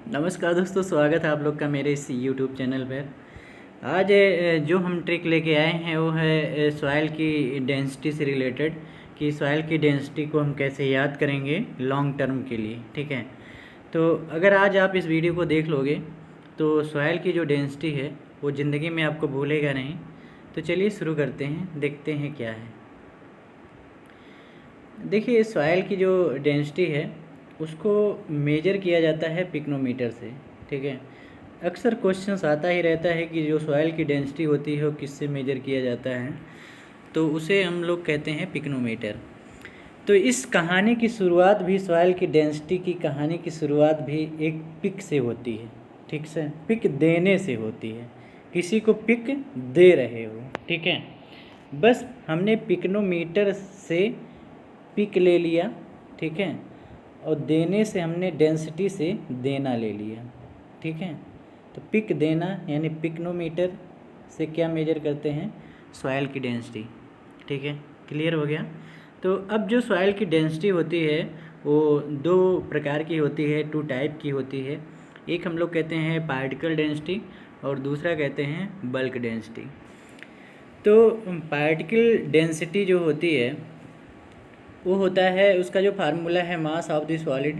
नमस्कार दोस्तों, स्वागत है आप लोग का मेरे इस यूट्यूब चैनल पर। आज जो हम ट्रिक लेके आए हैं वो है सॉइल की डेंसिटी से रिलेटेड, कि सॉइल की डेंसिटी को हम कैसे याद करेंगे लॉन्ग टर्म के लिए। ठीक है, तो अगर आज आप इस वीडियो को देख लोगे तो सॉइल की जो डेंसिटी है वो ज़िंदगी में आपको भूलेगा नहीं। तो चलिए शुरू करते हैं, देखते हैं क्या है। देखिए, सॉइल की जो डेंसिटी है उसको मेजर किया जाता है पिक्नोमीटर से। ठीक है, अक्सर क्वेश्चंस आता ही रहता है कि जो सॉइल की डेंसिटी होती है वो किससे मेजर किया जाता है, तो उसे हम लोग कहते हैं पिक्नोमीटर। तो इस कहानी की शुरुआत भी, सॉइल की डेंसिटी की कहानी की शुरुआत भी एक पिक से होती है। ठीक से, पिक देने से होती है, किसी को पिक दे रहे हो। ठीक है, बस हमने पिक्नोमीटर से पिक ले लिया। ठीक है, और देने से हमने डेंसिटी से देना ले लिया। ठीक है, तो पिक देना यानी पिक्नोमीटर से क्या मेजर करते हैं, सॉइल की डेंसिटी। ठीक है, क्लियर हो गया। तो अब जो सॉइल की डेंसिटी होती है वो दो प्रकार की होती है, टू टाइप की होती है। एक हम लोग कहते हैं पार्टिकल डेंसिटी और दूसरा कहते हैं बल्क डेंसिटी। तो पार्टिकल डेंसिटी जो होती है वो होता है, उसका जो फार्मूला है mass of the solid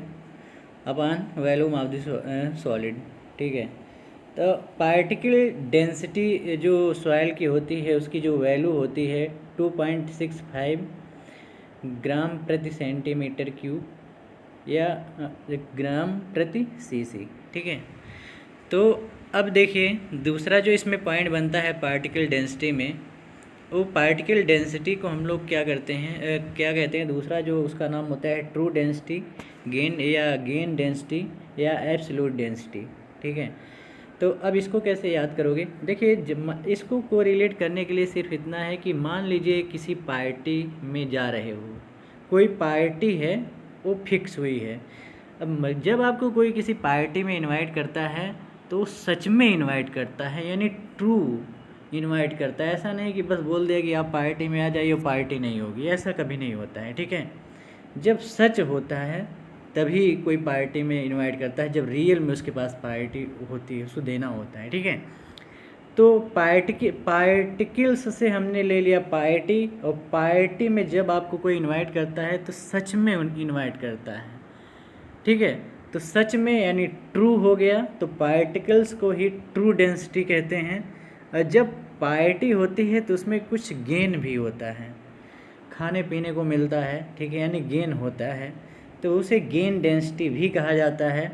upon volume of the solid. ठीक है, तो पार्टिकल डेंसिटी जो सॉइल की होती है उसकी जो वैल्यू होती है 2.65 ग्राम प्रति सेंटीमीटर क्यूब या ग्राम प्रति सीसी। ठीक है, तो अब देखिए दूसरा जो इसमें पॉइंट बनता है पार्टिकल डेंसिटी में, वो पार्टिकल डेंसिटी को हम लोग क्या करते हैं, क्या कहते हैं, दूसरा जो उसका नाम होता है ट्रू डेंसिटी, गेन डेंसिटी या एब्सोल्यूट डेंसिटी। ठीक है, तो अब इसको कैसे याद करोगे। देखिए, इसको कोरिलेट करने के लिए सिर्फ इतना है कि मान लीजिए किसी पार्टी में जा रहे हो, कोई पार्टी है वो फिक्स हुई है। अब जब आपको कोई किसी पार्टी में इनवाइट करता है तो सच में इनवाइट करता है, यानी ट्रू इनवाइट करता है। ऐसा नहीं कि बस बोल दिया कि आप पार्टी में आ जाइए, पार्टी नहीं होगी, ऐसा कभी नहीं होता है। ठीक है, जब सच होता है तभी कोई पार्टी में इनवाइट करता है, जब रियल में उसके पास पार्टी होती है, उसको देना होता है। ठीक है, तो पार्टिकल्स से हमने ले लिया पार्टी, और पार्टी में जब आपको कोई इनवाइट करता है तो सच में इनवाइट करता है। ठीक है, तो सच में यानी ट्रू हो गया, तो पार्टिकल्स को ही ट्रू डेंसिटी कहते हैं। और जब पार्टी होती है तो उसमें कुछ गेन भी होता है, खाने पीने को मिलता है। ठीक है, यानी गेन होता है, तो उसे गेन डेंसिटी भी कहा जाता है,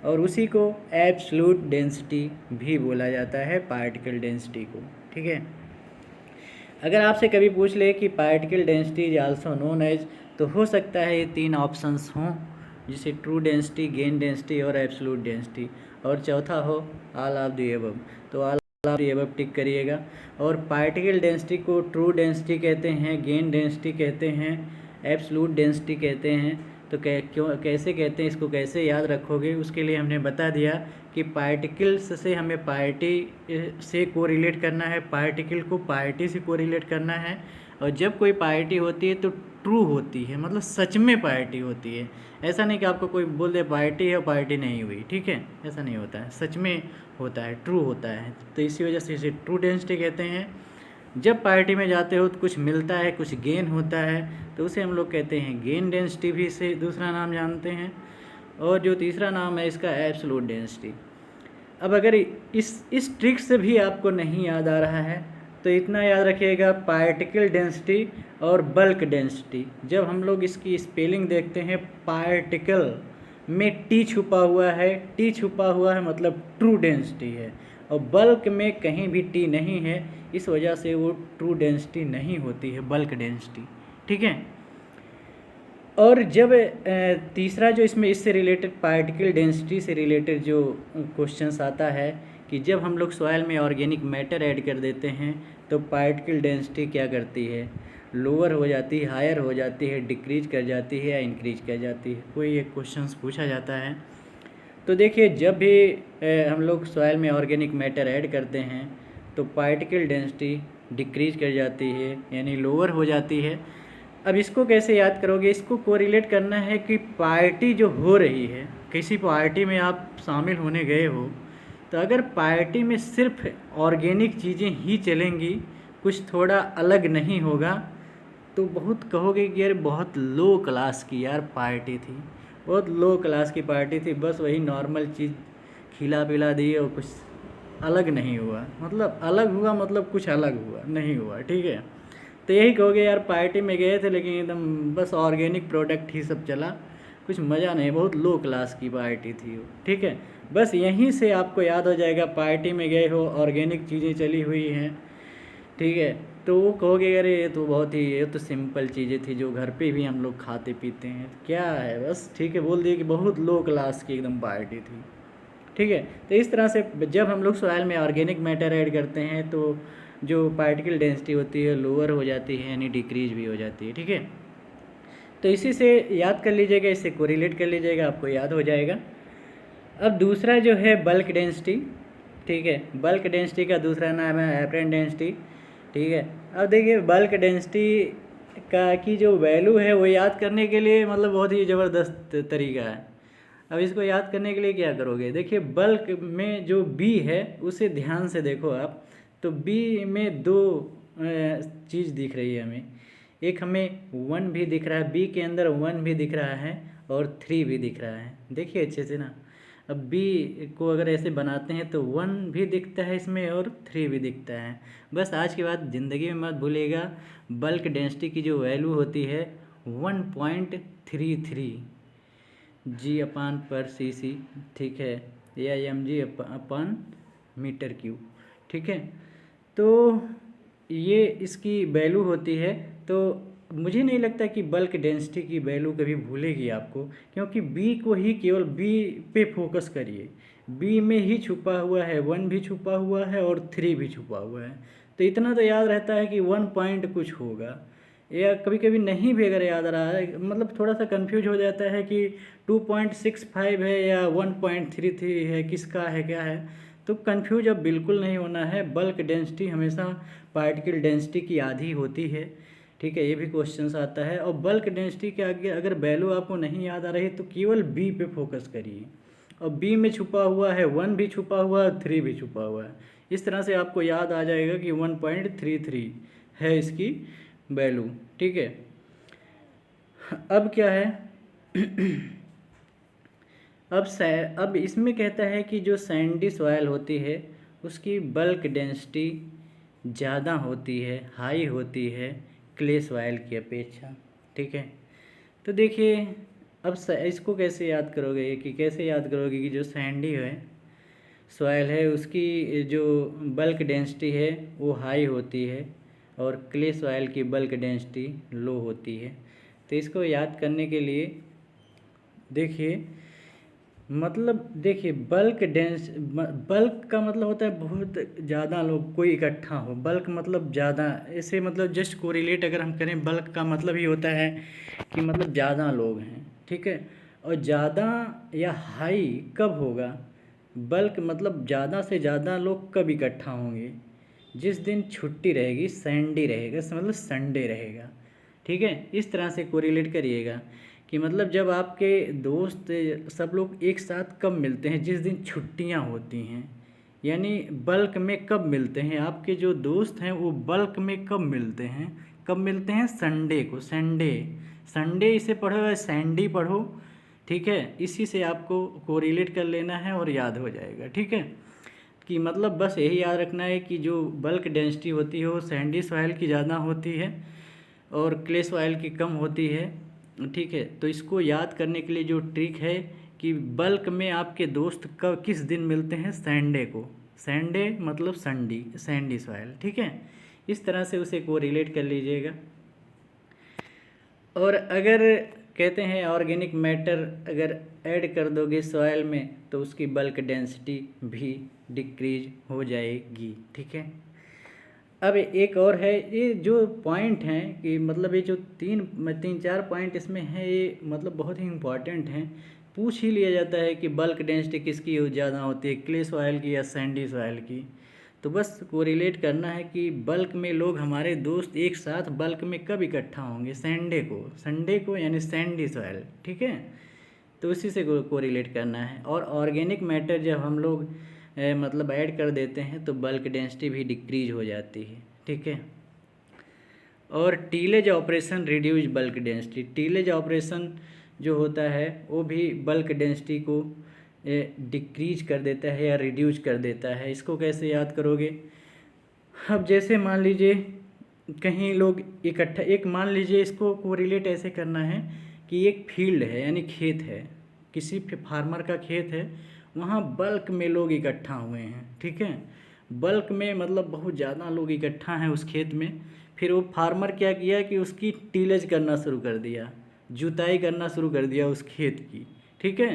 और उसी को एब्सोल्यूट डेंसिटी भी बोला जाता है, पार्टिकल डेंसिटी को। ठीक है, अगर आपसे कभी पूछ ले कि particle density is also known as, तो हो सकता है ये तीन ऑप्शंस हों, जिसे ट्रू डेंसिटी, गेन डेंसिटी और एब्सोल्यूट डेंसिटी, और चौथा हो ऑल ऑफ द अबव। तो all of the above tick करिएगा। और पार्टिकल डेंसिटी को ट्रू डेंसिटी कहते हैं, गेन डेंसिटी कहते हैं, एब्सोल्यूट डेंसिटी कहते हैं। तो कैसे कहते हैं, इसको कैसे याद रखोगे, उसके लिए हमने बता दिया कि पार्टिकल्स से हमें पार्टी से कोरिलेट करना है, पार्टिकल को पार्टी से कोरिलेट करना है। और जब कोई पार्टी होती है तो ट्रू होती है, मतलब सच में पार्टी होती है। ऐसा नहीं कि आपको कोई बोल दे पार्टी है और पार्टी नहीं हुई। ठीक है, ऐसा नहीं होता है, सच में होता है, ट्रू होता है। तो इसी वजह से इसे ट्रू डेंसिटी कहते हैं। जब पार्टी में जाते हो तो कुछ मिलता है, कुछ गेन होता है, तो उसे हम लोग कहते हैं गेन डेंसिटी, भी से दूसरा नाम जानते हैं। और जो तीसरा नाम है इसका एब्सोल्यूट डेंसिटी। अब अगर इस ट्रिक से भी आपको नहीं याद आ रहा है तो इतना याद रखिएगा, पार्टिकल डेंसिटी और बल्क डेंसिटी, जब हम लोग इसकी स्पेलिंग देखते हैं, पार्टिकल में टी छुपा हुआ है, टी छुपा हुआ है मतलब ट्रू डेंसिटी है, और बल्क में कहीं भी टी नहीं है, इस वजह से वो ट्रू डेंसिटी नहीं होती है, बल्क डेंसिटी। ठीक है, और जब तीसरा जो इसमें इससे रिलेटेड पार्टिकल डेंसिटी से रिलेटेड जो क्वेश्चंस आता है कि जब हम लोग सॉइल में ऑर्गेनिक मैटर ऐड कर देते हैं तो पार्टिकल डेंसिटी क्या करती है, लोअर हो जाती है, हायर हो जाती है, डिक्रीज कर जाती है या इंक्रीज कर जाती है, कोई एक क्वेश्चंस पूछा जाता है। तो देखिए, जब भी हम लोग सॉइल में ऑर्गेनिक मैटर ऐड करते हैं तो पार्टिकल डेंसिटी डिक्रीज कर जाती है, यानी लोअर हो जाती है। अब इसको कैसे याद करोगे, इसको कोरिलेट करना है कि पार्टी जो हो रही है किसी पार्टी में आप शामिल होने गए हो, तो अगर पार्टी में सिर्फ ऑर्गेनिक चीज़ें ही चलेंगी, कुछ थोड़ा अलग नहीं होगा, तो बहुत कहोगे कि यार बहुत लो क्लास की यार पार्टी थी, बहुत लो क्लास की पार्टी थी, बस वही नॉर्मल चीज़ खिला पिला दी और कुछ अलग नहीं हुआ। मतलब अलग हुआ मतलब कुछ अलग हुआ नहीं हुआ, ठीक है। तो यही कहोगे यार पार्टी में गए थे लेकिन एकदम बस ऑर्गेनिक प्रोडक्ट ही सब चला, कुछ मज़ा नहीं, बहुत लो क्लास की पार्टी थी वो, ठीक है। बस यहीं से आपको याद हो जाएगा, पार्टी में गए हो ऑर्गेनिक चीज़ें चली हुई हैं, ठीक है, तो वो कहोगे अरे ये तो बहुत ही, ये तो सिंपल चीज़ें थी जो घर पे भी हम लोग खाते पीते हैं, क्या है बस, ठीक है, बोल दिए कि बहुत लो क्लास की एकदम पार्टी थी, ठीक है। तो इस तरह से जब हम लोग सॉइल में ऑर्गेनिक मैटर ऐड करते हैं तो जो पार्टिकल डेंसिटी होती है लोअर हो जाती है, यानी डिक्रीज भी हो जाती है, ठीक है। तो इसी से याद कर लीजिएगा, इससे कोरिलेट कर लीजिएगा, आपको याद हो जाएगा। अब दूसरा जो है बल्क डेंसिटी, ठीक है, बल्क डेंसिटी का दूसरा नाम है एपरेंट डेंसिटी, ठीक है। अब देखिए बल्क डेंसिटी का की जो वैल्यू है वो याद करने के लिए मतलब बहुत ही ज़बरदस्त तरीका है। अब इसको याद करने के लिए क्या करोगे, देखिए बल्क में जो बी है उसे ध्यान से देखो आप, तो बी में दो चीज़ दिख रही है हमें, एक हमें 1 भी दिख रहा है, बी के अंदर 1 भी दिख रहा है और 3 भी दिख रहा है, देखिए अच्छे से ना। अब बी को अगर ऐसे बनाते हैं तो 1 भी दिखता है इसमें और 3 भी दिखता है। बस आज के बाद ज़िंदगी में मत भूलिएगा, बल्क डेंसिटी की जो वैल्यू होती है 1.33 G/cc, ठीक है, या mg/मीटर क्यूब, ठीक है। तो ये इसकी वैल्यू होती है। तो मुझे नहीं लगता कि बल्क डेंसिटी की वैल्यू कभी भूलेगी आपको, क्योंकि बी को ही केवल बी पे फोकस करिए, बी में ही छुपा हुआ है, 1 भी छुपा हुआ है और 3 भी छुपा हुआ है। तो इतना तो याद रहता है कि 1 पॉइंट कुछ होगा, या कभी कभी नहीं भी अगर याद रहा है, मतलब थोड़ा सा कंफ्यूज हो जाता है कि 2.65 है या 1.33 है, किसका है क्या है, तो कंफ्यूज अब बिल्कुल नहीं होना है। बल्क डेंसिटी हमेशा पार्टिकल डेंसिटी की आधी होती है, ठीक है, ये भी क्वेश्चंस आता है। और बल्क डेंसिटी के आगे अगर वैल्यू आपको नहीं याद आ रही तो केवल बी पे फोकस करिए, और बी में छुपा हुआ है 1 भी छुपा हुआ है, 3 भी छुपा हुआ है, इस तरह से आपको याद आ जाएगा कि 1.33 है इसकी वैल्यू, ठीक है। अब क्या है अब इसमें कहता है कि जो सैंडी सॉइल होती है उसकी बल्क डेंसिटी ज़्यादा होती है, हाई होती है क्ले सॉइल की अपेक्षा, ठीक है। तो देखिए अब इसको कैसे याद करोगे, कि कैसे याद करोगे कि जो सैंडी है सॉइल है उसकी जो बल्क डेंसिटी है वो हाई होती है और क्ले सॉइल की बल्क डेंसिटी लो होती है। तो इसको याद करने के लिए देखिए, मतलब देखिए बल्क का मतलब होता है बहुत ज़्यादा लोग कोई इकट्ठा हो, बल्क मतलब ज़्यादा, ऐसे मतलब जस्ट कोरिलेट अगर हम करें, बल्क का मतलब ही होता है कि मतलब ज़्यादा लोग हैं, ठीक है। और ज़्यादा या हाई कब होगा, बल्क मतलब ज़्यादा से ज़्यादा लोग कब इकट्ठा होंगे, जिस दिन छुट्टी रहेगी, सैंडी रहेगा, मतलब संडे रहेगा, ठीक है। इस तरह से कोरिलेट करिएगा कि मतलब जब आपके दोस्त सब लोग एक साथ कब मिलते हैं, जिस दिन छुट्टियां होती हैं, यानी बल्क में कब मिलते हैं आपके जो दोस्त हैं, वो बल्क में कब मिलते हैं, कब मिलते हैं, संडे को, संडे, संडे इसे पढ़ो या सैंडी पढ़ो, ठीक है। इसी से आपको कोरिलेट कर लेना है और याद हो जाएगा, ठीक है। कि मतलब बस यही याद रखना है कि जो बल्क डेंसिटी होती है वो सैंडी सॉइल की ज़्यादा होती है और क्ले सॉइल की कम होती है, ठीक है। तो इसको याद करने के लिए जो ट्रिक है कि बल्क में आपके दोस्त कब किस दिन मिलते हैं, संडे को, संडे मतलब सैंडी सॉइल, ठीक है। इस तरह से उसे कोरिलेट कर लीजिएगा। और अगर कहते हैं ऑर्गेनिक मैटर अगर ऐड कर दोगे सॉइल में तो उसकी बल्क डेंसिटी भी डिक्रीज हो जाएगी, ठीक है। अब एक और है, ये जो पॉइंट हैं कि मतलब ये जो तीन चार पॉइंट इसमें हैं, ये मतलब बहुत ही इम्पॉर्टेंट हैं, पूछ ही लिया जाता है कि बल्क डेंसिटी किसकी ज़्यादा होती है, क्ले सॉइल की या सैंडी सॉइल की। तो बस कोरिलेट करना है कि बल्क में लोग हमारे दोस्त एक साथ बल्क में कब इकट्ठा होंगे, संडे को यानी सैंडी सॉइल, ठीक है। तो उसी से कोरिलेट करना है। और ऑर्गेनिक मैटर जब हम लोग मतलब ऐड कर देते हैं तो बल्क डेंसिटी भी डिक्रीज हो जाती है, ठीक है। और tillage operation reduce bulk density, tillage operation जो होता है वो भी बल्क डेंसिटी को डिक्रीज कर देता है या रिड्यूज कर देता है। इसको कैसे याद करोगे? अब जैसे मान लीजिए कहीं लोग इकट्ठा, एक मान लीजिए इसको कोरिलेट ऐसे करना है कि एक फील्ड है यानी खेत है, किसी फार्मर का खेत है, वहाँ बल्क में लोग इकट्ठा हुए हैं, ठीक है। बल्क में मतलब बहुत ज़्यादा लोग इकट्ठा हैं उस खेत में। फिर वो फार्मर क्या किया कि उसकी टीलेज करना शुरू कर दिया, जुताई करना शुरू कर दिया उस खेत की, ठीक है।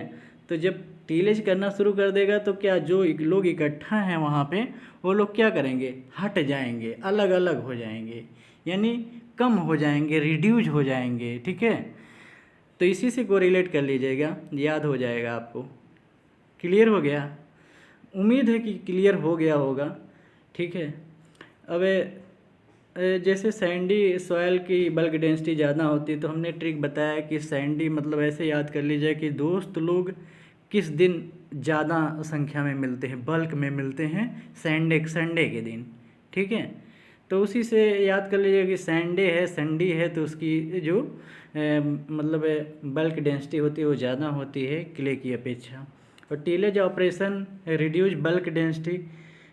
तो जब टीलेज करना शुरू कर देगा तो क्या जो लोग इकट्ठा हैं वहाँ पे, वो लोग क्या करेंगे? हट जाएंगे, अलग अलग हो जाएंगे, यानी कम हो जाएंगे, रिड्यूज हो जाएंगे, ठीक है। तो इसी से कोरिलेट कर लीजिएगा, याद हो जाएगा आपको। क्लियर हो गया? उम्मीद है कि क्लियर हो गया होगा, ठीक है। अब जैसे सैंडी सॉयल की बल्क डेंसिटी ज़्यादा होती है तो हमने ट्रिक बताया कि सैंडी मतलब ऐसे याद कर लीजिए कि दोस्त लोग किस दिन ज़्यादा संख्या में मिलते हैं, बल्क में मिलते हैं, संडे के दिन, ठीक है। तो उसी से याद कर लीजिए कि संडे है तो उसकी जो मतलब बल्क डेंसिटी होती है वो ज़्यादा होती है क्ले की अपेक्षा। और tillage operation reduce bulk density,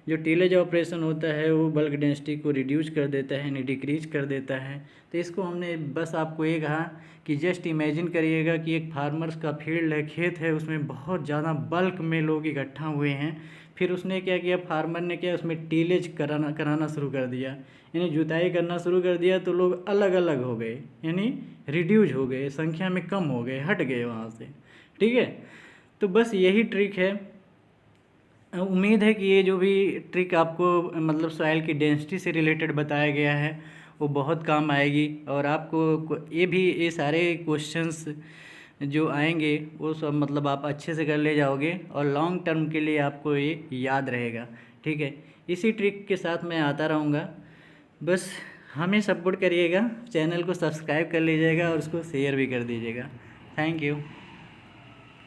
जो टीलेज ऑपरेशन होता है वो बल्क डेंसिटी को रिड्यूस कर देता है यानी डिक्रीज कर देता है। तो इसको हमने बस आपको ये कहा कि जस्ट इमेजिन करिएगा कि एक फार्मर्स का फील्ड है, खेत है, उसमें बहुत ज़्यादा बल्क में लोग इकट्ठा हुए हैं। फिर उसने क्या किया, फार्मर ने क्या, उसमें टीलेज कराना शुरू कर दिया, यानी जुताई करना शुरू कर दिया। तो लोग अलग अलग हो गए, यानी रिड्यूज हो गए, संख्या में कम हो गए, हट गए वहाँ से, ठीक है। तो बस यही ट्रिक है। उम्मीद है कि ये जो भी ट्रिक आपको मतलब सॉइल की डेंसिटी से रिलेटेड बताया गया है वो बहुत काम आएगी। और आपको ये सारे क्वेश्चंस जो आएंगे वो सब मतलब आप अच्छे से कर ले जाओगे और लॉन्ग टर्म के लिए आपको ये याद रहेगा, ठीक है। इसी ट्रिक के साथ मैं आता रहूँगा। बस हमें सपोर्ट करिएगा, चैनल को सब्सक्राइब कर लीजिएगा और उसको शेयर भी कर दीजिएगा। Thank you.